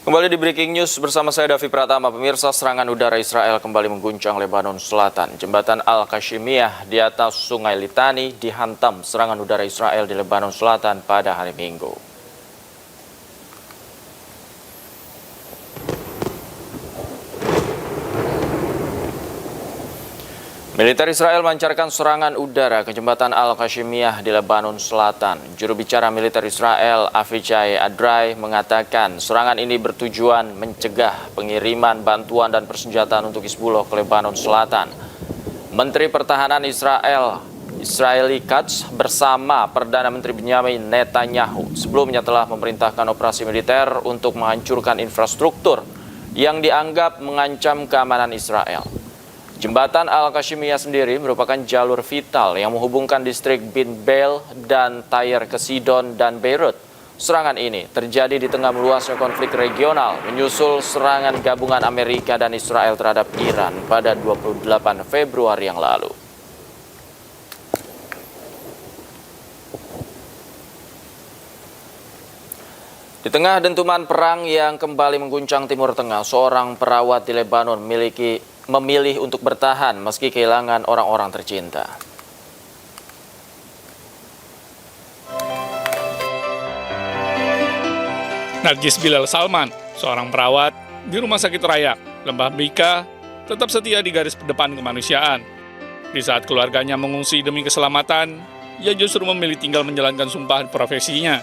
Kembali di Breaking News bersama saya Davi Pratama. Pemirsa, serangan udara Israel kembali mengguncang Lebanon Selatan. Jembatan Al-Qashimiyah di atas Sungai Litani dihantam serangan udara Israel di Lebanon Selatan pada hari Minggu. Militer Israel melancarkan serangan udara ke jembatan Al-Qashimiyah di Lebanon Selatan. Juru bicara militer Israel, Avichai Adrai, mengatakan serangan ini bertujuan mencegah pengiriman bantuan dan persenjataan untuk Hizbullah ke Lebanon Selatan. Menteri Pertahanan Israeli Katz bersama Perdana Menteri Benjamin Netanyahu sebelumnya telah memerintahkan operasi militer untuk menghancurkan infrastruktur yang dianggap mengancam keamanan Israel. Jembatan Al-Qashimiyah sendiri merupakan jalur vital yang menghubungkan distrik Bin Beil dan Tyre ke Sidon dan Beirut. Serangan ini terjadi di tengah meluasnya konflik regional menyusul serangan gabungan Amerika dan Israel terhadap Iran pada 28 Februari yang lalu. Di tengah dentuman perang yang kembali mengguncang Timur Tengah, seorang perawat di Lebanon memilih untuk bertahan meski kehilangan orang-orang tercinta. Narjis Bilal Salman, seorang perawat di Rumah Sakit Rayak, Lembah Bika, tetap setia di garis depan kemanusiaan. Di saat keluarganya mengungsi demi keselamatan, ia justru memilih tinggal menjalankan sumpah profesinya.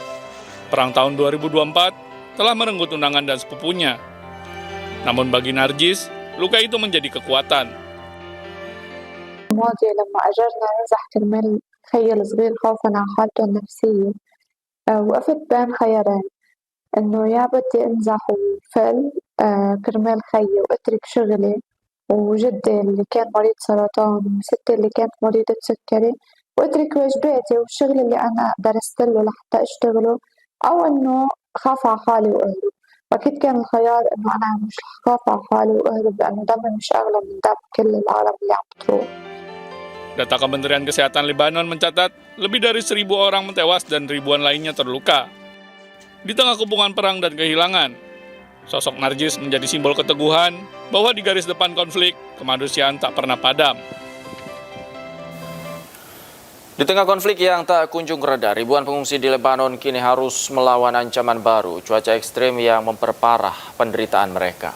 Perang tahun 2024 telah merenggut undangan dan sepupunya. Namun bagi Narjis, luka itu menjadi kekuatan. الماضية لما أجرنا ننزح كرمال خيي الصغير خوفا عن حالته النفسية، وقفت بين خيارين، إنه يا بدي أنزح وفل كرمال خيي وأترك شغلي وجدي اللي كان مريض سرطان وستي اللي كانت مريضة سكري، وأترك واجباتي والشغل اللي أنا درست له لحتى أشتغله، أو إنه خاف على حالي وأهرب. أكيد كان الخيار إنه أنا مش خاف على حالي وأهرب لأنه دمي مش أغلى من دم كل العالم اللي عم بتروح. Data Kementerian Kesehatan Lebanon mencatat lebih dari 1.000 orang tewas dan ribuan lainnya terluka. Di tengah kepungan perang dan kehilangan, sosok Narjis menjadi simbol keteguhan bahwa di garis depan konflik, kemanusiaan tak pernah padam. Di tengah konflik yang tak kunjung reda, ribuan pengungsi di Lebanon kini harus melawan ancaman baru, cuaca ekstrim yang memperparah penderitaan mereka.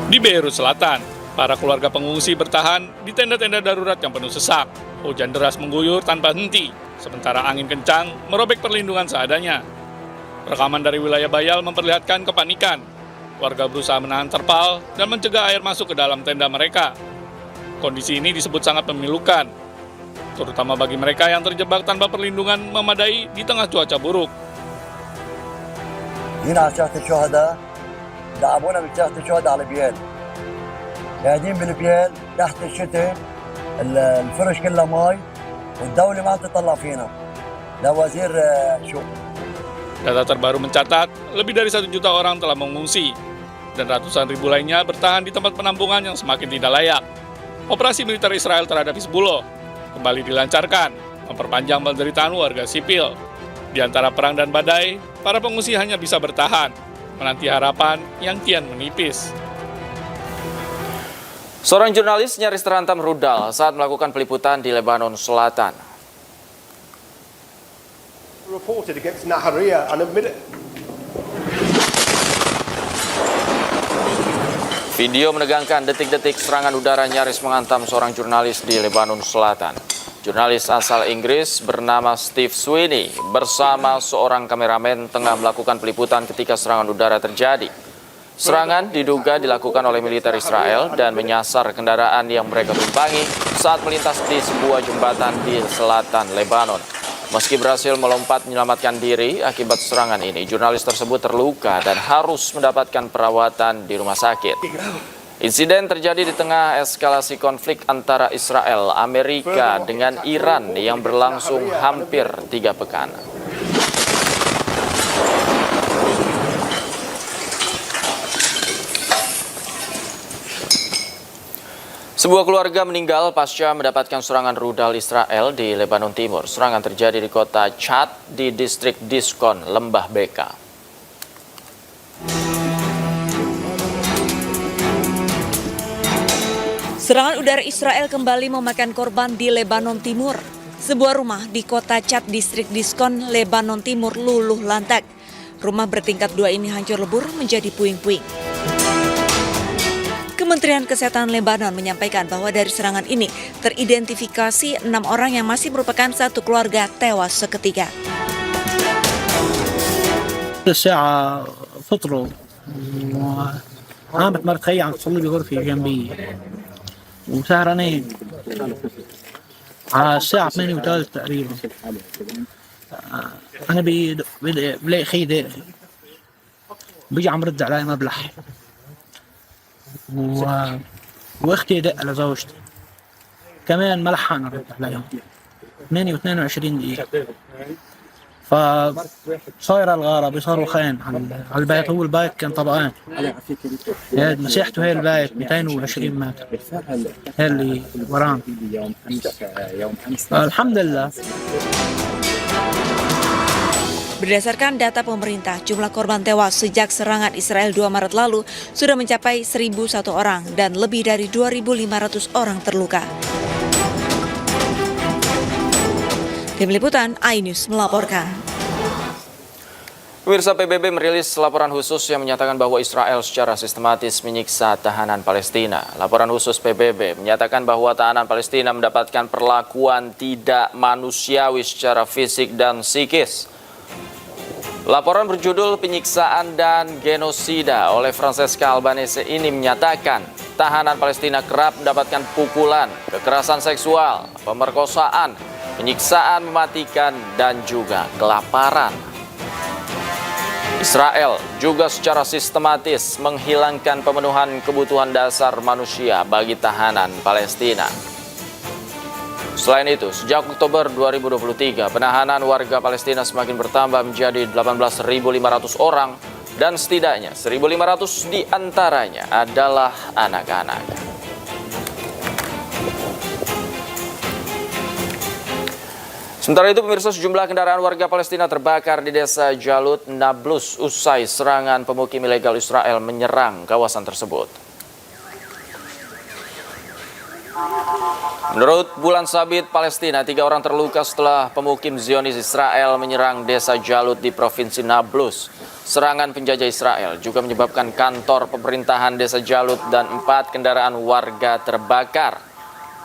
Di Beirut Selatan, para keluarga pengungsi bertahan di tenda-tenda darurat yang penuh sesak. Hujan deras mengguyur tanpa henti, sementara angin kencang merobek perlindungan seadanya. Rekaman dari wilayah Bayal memperlihatkan kepanikan. Warga berusaha menahan terpal dan mencegah air masuk ke dalam tenda mereka. Kondisi ini disebut sangat memilukan, terutama bagi mereka yang terjebak tanpa perlindungan memadai di tengah cuaca buruk. هنا على ساحة الشهداء دعمونا من ساحة الشهداء على بيال. قاعدين بالبيال تحت الشتاء الفرش كلها ماي والدولة ما عم تطلع فينا. لا وزير شو. Data terbaru mencatat lebih dari 1 juta orang telah mengungsi dan ratusan ribu lainnya bertahan di tempat penampungan yang semakin tidak layak. Operasi militer Israel terhadap Hizbullah kembali dilancarkan, memperpanjang penderitaan warga sipil. Di antara perang dan badai, para pengungsi hanya bisa bertahan, menanti harapan yang kian menipis. Seorang jurnalis nyaris terhantam rudal saat melakukan peliputan di Lebanon Selatan. Reported against Nahariya and admitted. Video menegangkan detik-detik serangan udara nyaris menghantam seorang jurnalis di Lebanon Selatan. Jurnalis asal Inggris bernama Steve Sweeney bersama seorang kameramen tengah melakukan peliputan ketika serangan udara terjadi. Serangan diduga dilakukan oleh militer Israel dan menyasar kendaraan yang mereka tumpangi saat melintas di sebuah jembatan di selatan Lebanon. Meski berhasil melompat menyelamatkan diri akibat serangan ini, jurnalis tersebut terluka dan harus mendapatkan perawatan di rumah sakit. Insiden terjadi di tengah eskalasi konflik antara Israel, Amerika dengan Iran yang berlangsung hampir 3 pekan. Sebuah keluarga meninggal pasca mendapatkan serangan rudal Israel di Lebanon Timur. Serangan terjadi di kota Chad di distrik Diskon, Lembah Beka. Serangan udara Israel kembali memakan korban di Lebanon Timur. Sebuah rumah di kota Chad distrik Diskon, Lebanon Timur luluh lantak. Rumah bertingkat 2 ini hancur lebur menjadi puing-puing. Kementerian Kesehatan Lebanon menyampaikan bahwa dari serangan ini teridentifikasi 6 orang yang masih merupakan satu keluarga tewas seketika. الساعة فطروا وقامت مرت خي عم تصلي بغرفة جنبي وسهرانين على الساعة 8:03 تقريبا. أنا بلاقي خي داخل بيجي عم رد علي مبلح واختي دق لزوجتي كمان ما لحقنا نرد عليهم 8:22 دقيقة. فصايرة الغارة بيصاروا خان على البيت. هو البيت كان طبقان، مساحته هي البيت 220 متر، هي اللي ورانا. الحمد لله. Berdasarkan data pemerintah, jumlah korban tewas sejak serangan Israel 2 Maret lalu sudah mencapai 1.001 orang dan lebih dari 2.500 orang terluka. Tim Liputan iNews melaporkan. Pemirsa, PBB merilis laporan khusus yang menyatakan bahwa Israel secara sistematis menyiksa tahanan Palestina. Laporan khusus PBB menyatakan bahwa tahanan Palestina mendapatkan perlakuan tidak manusiawi secara fisik dan psikis. Laporan berjudul Penyiksaan dan Genosida oleh Francesca Albanese ini menyatakan tahanan Palestina kerap mendapatkan pukulan, kekerasan seksual, pemerkosaan, penyiksaan mematikan, dan juga kelaparan. Israel juga secara sistematis menghilangkan pemenuhan kebutuhan dasar manusia bagi tahanan Palestina. Selain itu, sejak Oktober 2023, penahanan warga Palestina semakin bertambah menjadi 18.500 orang dan setidaknya 1.500 di antaranya adalah anak-anak. Sementara itu, pemirsa, sejumlah kendaraan warga Palestina terbakar di desa Jalut, Nablus usai serangan pemukim ilegal Israel menyerang kawasan tersebut. Menurut Bulan Sabit Palestina, 3 orang terluka setelah pemukim Zionis Israel menyerang desa Jalut di Provinsi Nablus. Serangan penjajah Israel juga menyebabkan kantor pemerintahan desa Jalut dan 4 kendaraan warga terbakar.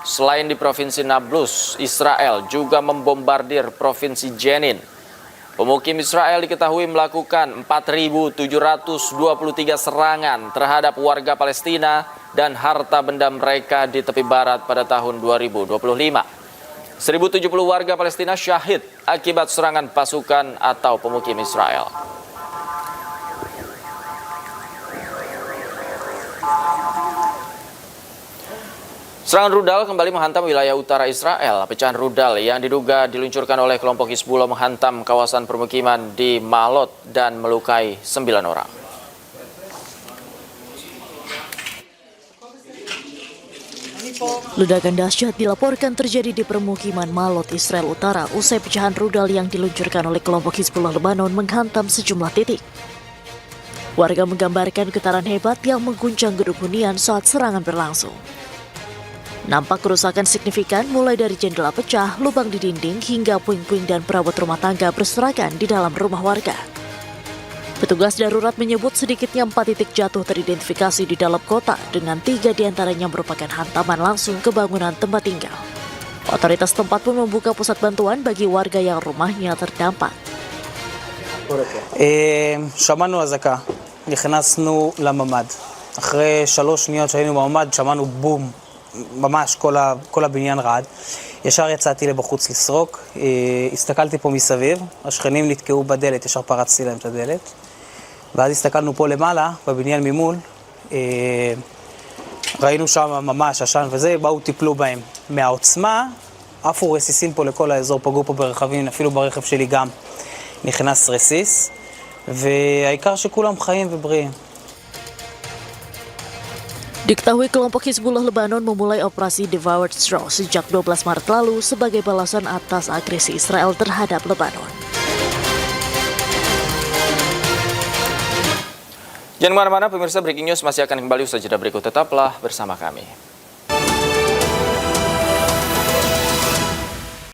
Selain di Provinsi Nablus, Israel juga membombardir Provinsi Jenin. Pemukim Israel diketahui melakukan 4.723 serangan terhadap warga Palestina dan harta benda mereka di tepi barat pada tahun 2025. 1.070 warga Palestina syahid akibat serangan pasukan atau pemukim Israel. Serangan rudal kembali menghantam wilayah utara Israel. Pecahan rudal yang diduga diluncurkan oleh kelompok Hizbullah menghantam kawasan permukiman di Maalot dan melukai 9 orang. Ledakan dahsyat dilaporkan terjadi di permukiman Maalot, Israel Utara usai pecahan rudal yang diluncurkan oleh kelompok Hizbullah Lebanon menghantam sejumlah titik. Warga menggambarkan getaran hebat yang mengguncang gedung hunian saat serangan berlangsung. Nampak kerusakan signifikan mulai dari jendela pecah, lubang di dinding, hingga puing-puing dan perabot rumah tangga berserakan di dalam rumah warga. Petugas darurat menyebut sedikitnya 4 titik jatuh teridentifikasi di dalam kota, dengan 3 diantaranya merupakan hantaman langsung ke bangunan tempat tinggal. Otoritas tempat pun membuka pusat bantuan bagi warga yang rumahnya terdampak. שמענו אזעקה, נכנסנו לממ"ד. אחרי 3 שניות שהיינו בממ"ד שמענו בום, ממש כל הבניין רעד. ישר יצאתי לבחוץ לסרוק, הסתכלתי פה מסביב, השכנים נתקעו בדלת, ישר פרצתי להם את הדלת. ואז הסתכלנו פה למעלה, בבניין ממול, ראינו שם ממש עשן וזה, באו טיפלו בהם. מהעוצמה, עפו רסיסים פה לכל האזור, פגעו פה ברכבים, אפילו ברכב שלי גם נכנס רסיס, והעיקר שכולם חיים ובריאים. Diketahui kelompok Hizbullah Lebanon memulai operasi Devoured Straw sejak 12 Maret lalu sebagai balasan atas agresi Israel terhadap Lebanon. Jangan kemana-mana, pemirsa, Breaking News masih akan kembali usai jeda berikut. Tetaplah bersama kami.